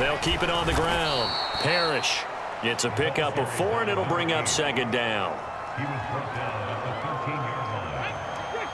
They'll keep it on the ground. Parrish gets a pickup of 4, and it'll bring up second down. He was brought down at the 15-yard line.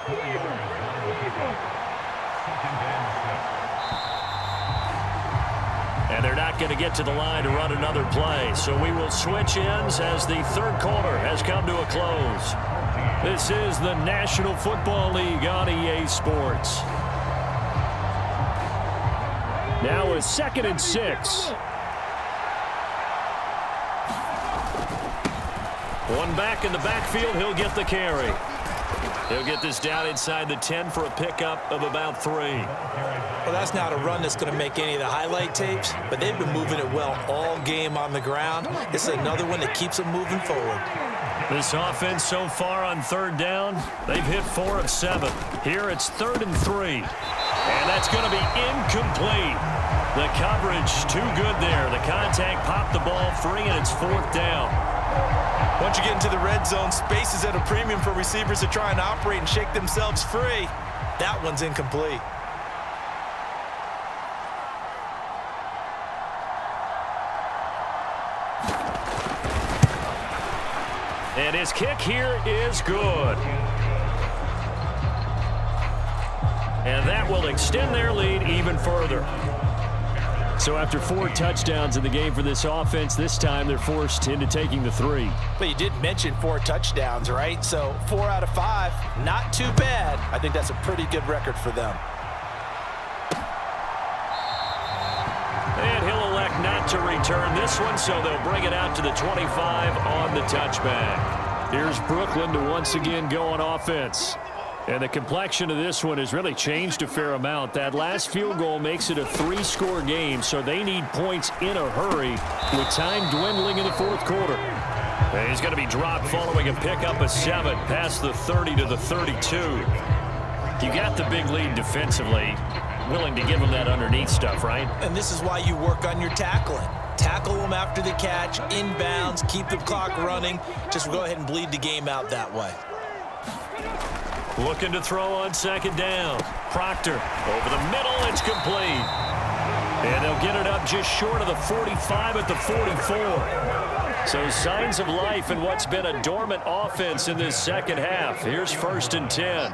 4 yards on the pickup. Second and 7. And they're not going to get to the line to run another play. So we will switch ends as the third quarter has come to a close. This is the National Football League on EA Sports. Now a 2nd and 6. One back in the backfield. He'll get the carry. He'll get this down inside the 10 for a pickup of about 3. Well, that's not a run that's going to make any of the highlight tapes, but they've been moving it well all game on the ground. This is another one that keeps them moving forward. This offense so far on 3rd down, they've hit 4 of 7. Here it's 3rd and 3. And that's going to be incomplete. The coverage too good there. The contact popped the ball free, and it's 4th down. Once you get into the red zone, space is at a premium for receivers to try and operate and shake themselves free. That one's incomplete. And his kick here is good. And that will extend their lead even further. So after 4 touchdowns in the game for this offense, this time they're forced into taking the 3. But you did mention 4 touchdowns, right? So 4 out of 5, not too bad. I think that's a pretty good record for them. And he'll elect not to return this one, so they'll bring it out to the 25 on the touchback. Here's Brooklyn to once again go on offense. And the complexion of this one has really changed a fair amount. That last field goal makes it a 3-score game, so they need points in a hurry with time dwindling in the 4th quarter. And he's going to be dropped following a pickup of 7 past the 30 to the 32. You got the big lead defensively. Willing to give them that underneath stuff, right? And this is why you work on your tackling. Tackle them after the catch, inbounds, keep the clock running. Just go ahead and bleed the game out that way. Looking to throw on 2nd down. Proctor over the middle. It's complete. And they'll get it up just short of the 45 at the 44. So signs of life in what's been a dormant offense in this second half. Here's 1st and 10.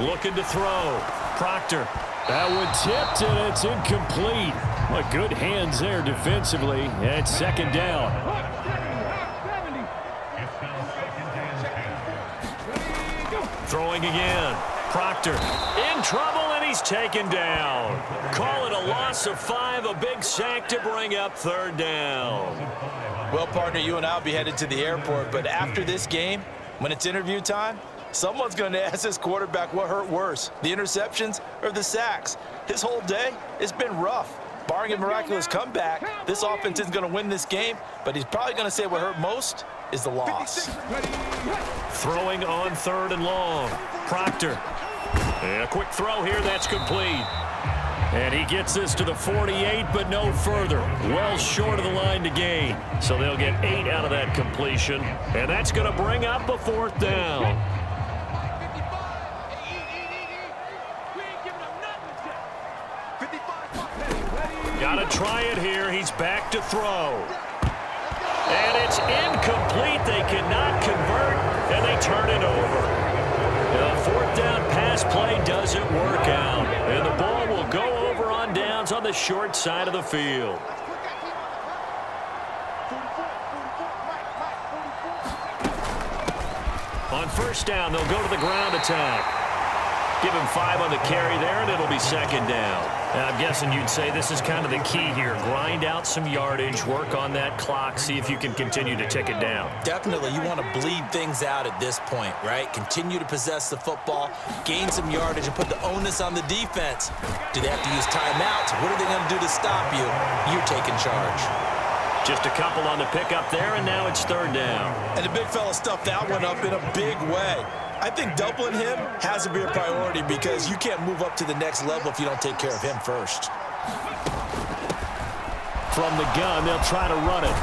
Looking to throw. Proctor. That one tipped, and it's incomplete. Well, good hands there defensively. And it's 2nd down. Throwing again. Proctor in trouble, and he's taken down. Call it a loss of 5, a big sack to bring up 3rd down. Well, partner, you and I will be headed to the airport, but after this game, when it's interview time, someone's going to ask this quarterback what hurt worse, the interceptions or the sacks. His whole day, it's been rough. Barring a miraculous comeback, this offense isn't going to win this game, but he's probably going to say what hurt most is the loss. Throwing on 3rd and long. Proctor. And a quick throw here, that's complete. And he gets this to the 48, but no further. Well short of the line to gain. So they'll get 8 out of that completion. And that's going to bring up a 4th down. Got to try it here. He's back to throw. And it's incomplete. They cannot convert, and they turn it over. The 4th down pass play doesn't work out. And the ball will go over on downs on the short side of the field. On 1st down, they'll go to the ground attack. Give him 5 on the carry there, and it'll be 2nd down. Now, I'm guessing you'd say this is kind of the key here. Grind out some yardage, work on that clock, see if you can continue to tick it down. Definitely, you want to bleed things out at this point, right? Continue to possess the football, gain some yardage, and put the onus on the defense. Do they have to use timeouts? What are they going to do to stop you? You're taking charge. Just a couple on the pickup there, and now it's 3rd down. And the big fella stuffed that one up in a big way. I think doubling him has to be a priority because you can't move up to the next level if you don't take care of him first. From the gun, they'll try to run it.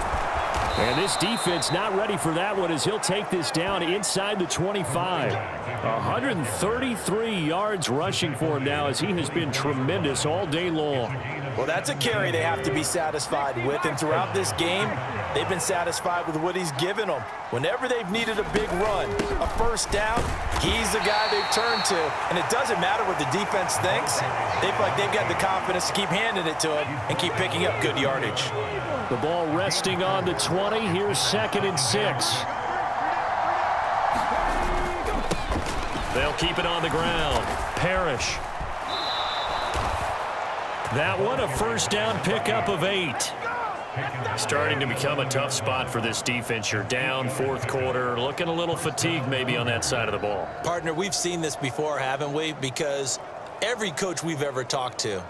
And this defense not ready for that one as he'll take this down inside the 25. 133 yards rushing for him now as he has been tremendous all day long. Well, that's a carry they have to be satisfied with, and throughout this game, they've been satisfied with what he's given them. Whenever they've needed a big run, a first down, he's the guy they've turned to. And it doesn't matter what the defense thinks. They feel like they've got the confidence to keep handing it to him and keep picking up good yardage. The ball resting on the 20. Here's 2nd and 6. They'll keep it on the ground. Parrish. That one, a first down pickup of 8. Starting to become a tough spot for this defense. You're down 4th quarter, looking a little fatigued maybe on that side of the ball. Partner, we've seen this before, haven't we? Because every coach we've ever talked to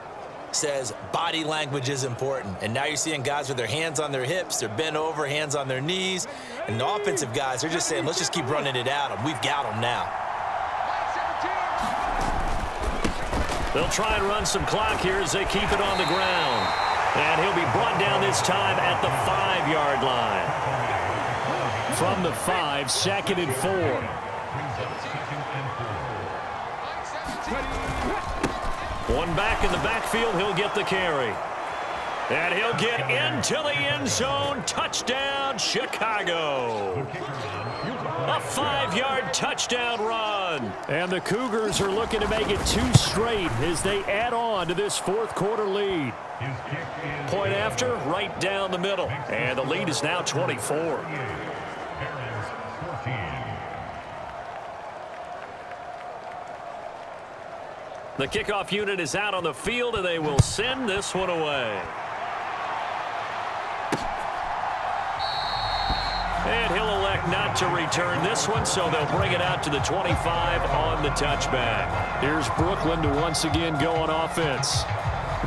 says body language is important. And now you're seeing guys with their hands on their hips, they're bent over, hands on their knees. And the offensive guys, they're just saying, let's just keep running it at them. We've got them now. They'll try and run some clock here as they keep it on the ground. And he'll be brought down this time at the 5-yard line. From the 5, 2nd and 4. One back in the backfield, he'll get the carry. And he'll get into the end zone. Touchdown, Chicago. A 5-yard touchdown run. And the Cougars are looking to make it 2 straight as they add on to this 4th quarter lead. Point after, right down the middle. And the lead is now 24. The kickoff unit is out on the field, and they will send this one away. And he'll elect not to return this one, so they'll bring it out to the 25 on the touchback. Here's Brooklyn to once again go on offense.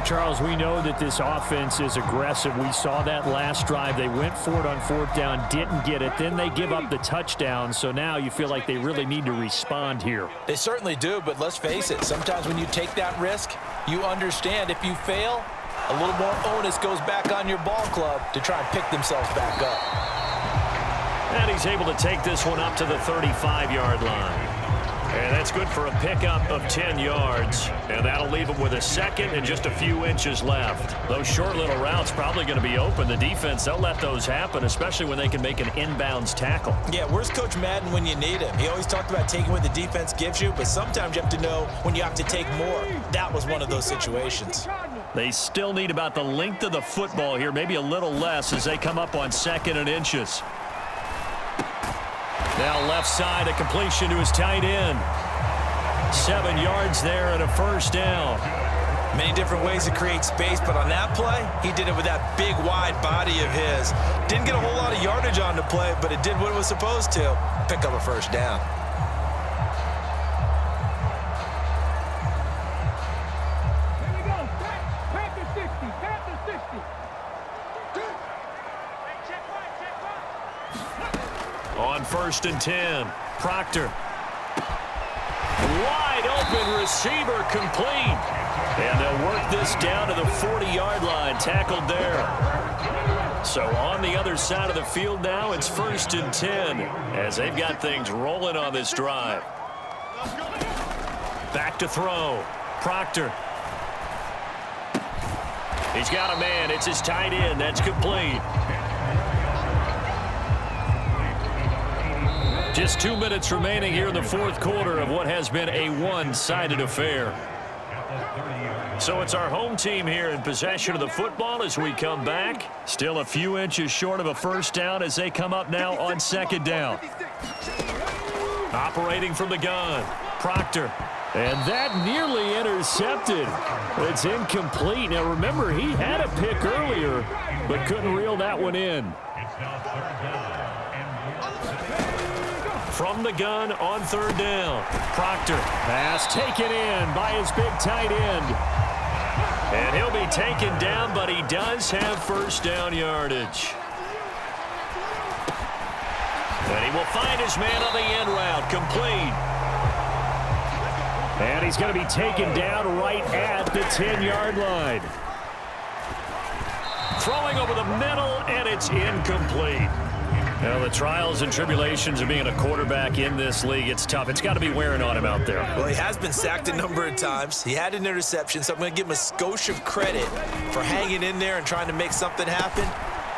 Charles, we know that this offense is aggressive. We saw that last drive. They went for it on 4th down, didn't get it. Then they give up the touchdown, so now you feel like they really need to respond here. They certainly do, but let's face it, sometimes when you take that risk, you understand if you fail, a little more onus goes back on your ball club to try and pick themselves back up. And he's able to take this one up to the 35-yard line. And that's good for a pickup of 10 yards. And that'll leave him with a 2nd and just a few inches left. Those short little routes probably going to be open. The defense, they'll let those happen, especially when they can make an inbounds tackle. Yeah, where's Coach Madden when you need him? He always talked about taking what the defense gives you, but sometimes you have to know when you have to take more. That was one of those situations. They still need about the length of the football here, maybe a little less as they come up on 2nd and inches. Now left side, a completion to his tight end. 7 yards there and a first down. Many different ways to create space, but on that play, he did it with that big, wide body of his. Didn't get a whole lot of yardage on the play, but it did what it was supposed to. Pick up a first down. Here we go. Panther 60. Panther 60. On 1st and 10, Proctor. Wide open receiver complete. And they'll work this down to the 40-yard line, tackled there. So on the other side of the field now, it's 1st and 10 as they've got things rolling on this drive. Back to throw. Proctor. He's got a man. It's his tight end. That's complete. Just 2 minutes remaining here in the 4th quarter of what has been a one-sided affair. So it's our home team here in possession of the football as we come back. Still a few inches short of a first down as they come up now on 2nd down. Operating from the gun, Proctor. And that nearly intercepted. It's incomplete. Now remember, he had a pick earlier, but couldn't reel that one in. From the gun on 3rd down. Proctor. Pass taken in by his big tight end. And he'll be taken down, but he does have first down yardage. And he will find his man on the end route. Complete. And he's going to be taken down right at the 10-yard line. Throwing over the middle, and it's incomplete. Well, the trials and tribulations of being a quarterback in this league, it's tough. It's got to be wearing on him out there. Well, he has been sacked a number of times. He had an interception, so I'm going to give him a skosh of credit for hanging in there and trying to make something happen,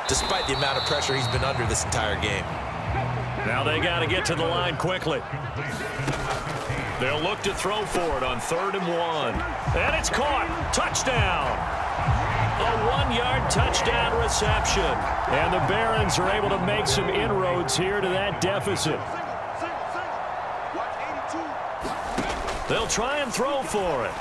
despite the amount of pressure he's been under this entire game. Now they got to get to the line quickly. They'll look to throw for it on 3rd and 1. And it's caught. Touchdown. A 1-yard touchdown reception. And the Barons are able to make some inroads here to that deficit. They'll try and throw for it.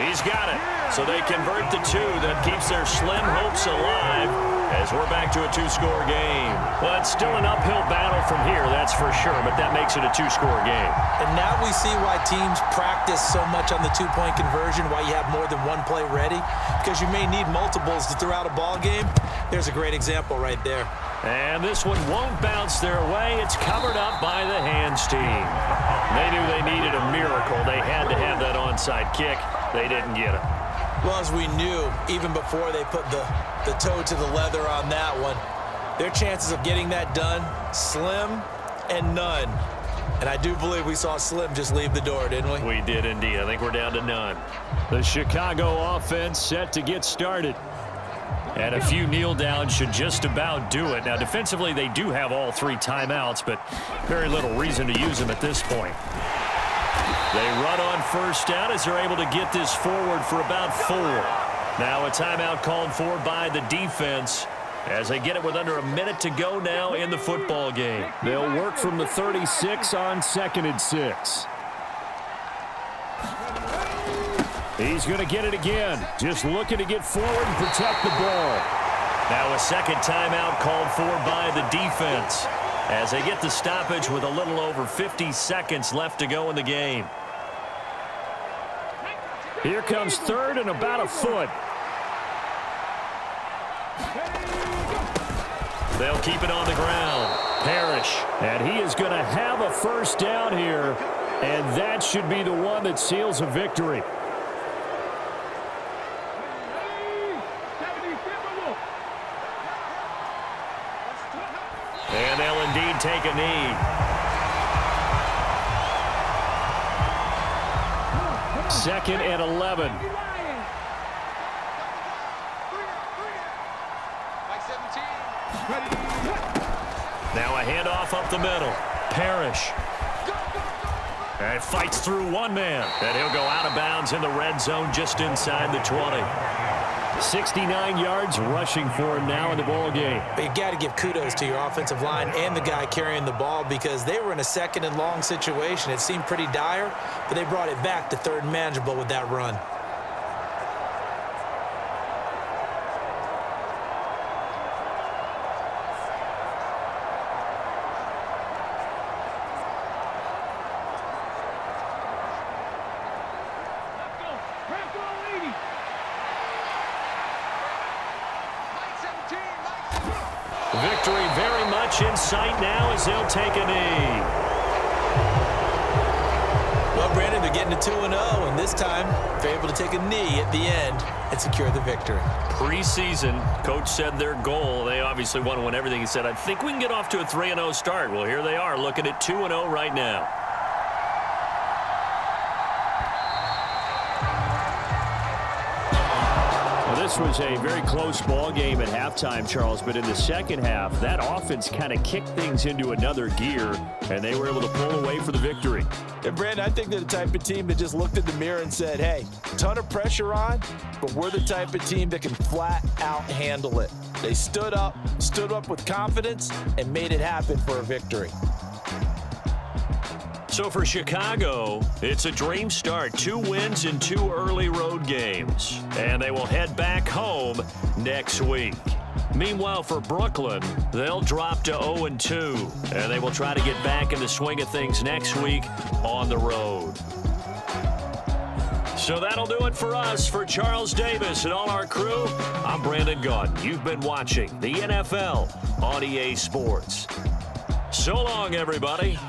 He's got it. So they convert the 2. That keeps their slim hopes alive as we're back to a 2-score game. Well, it's still an uphill battle from here, that's for sure, but that makes it a 2-score game. And now we see why teams practice so much on the 2-point conversion, why you have more than one play ready, because you may need multiples to throw out a ball game. There's a great example right there. And this one won't bounce their way. It's covered up by the hands team. They knew they needed a miracle. They had to have that onside kick. They didn't get it. Well, as we knew, even before they put the toe to the leather on that one, their chances of getting that done, slim and none. And I do believe we saw Slim just leave the door, didn't we? We did indeed. I think we're down to none. The Chicago offense set to get started. And a few kneel downs should just about do it. Now, defensively, they do have all 3 timeouts, but very little reason to use them at this point. They run on 1st down as they're able to get this forward for about 4. Now a timeout called for by the defense as they get it with under a minute to go now in the football game. They'll work from the 36 on 2nd and 6. He's going to get it again. Just looking to get forward and protect the ball. Now a second timeout called for by the defense as they get the stoppage with a little over 50 seconds left to go in the game. Here comes 3rd and about a foot. They'll keep it on the ground. Parrish. And he is going to have a 1st down here. And that should be the one that seals a victory. And they'll indeed take a knee. 2nd and 11. Now a handoff up the middle. Parrish. And fights through one man. And he'll go out of bounds in the red zone just inside the 20. 69 yards rushing for him now in the ball game. But you got to give kudos to your offensive line and the guy carrying the ball because they were in a 2nd and long situation. It seemed pretty dire, but they brought it back to 3rd and manageable with that run. Victory very much in sight now as they'll take a knee. Well, Brandon, they're getting to 2-0, and this time they're able to take a knee at the end and secure the victory. Preseason, coach said their goal, they obviously want to win everything. He said, I think we can get off to a 3-0 start. Well, here they are looking at 2-0 right now. This was a very close ball game at halftime, Charles, but in the second half, that offense kind of kicked things into another gear, and they were able to pull away for the victory. And Brandon, I think they're the type of team that just looked in the mirror and said, hey, ton of pressure on, but we're the type of team that can flat out handle it. They stood up with confidence, and made it happen for a victory. So for Chicago, it's a dream start. 2 wins in 2 early road games. And they will head back home next week. Meanwhile, for Brooklyn, they'll drop to 0-2. And they will try to get back in the swing of things next week on the road. So that'll do it for us. For Charles Davis and all our crew, I'm Brandon Gunn. You've been watching the NFL on EA Sports. So long, everybody.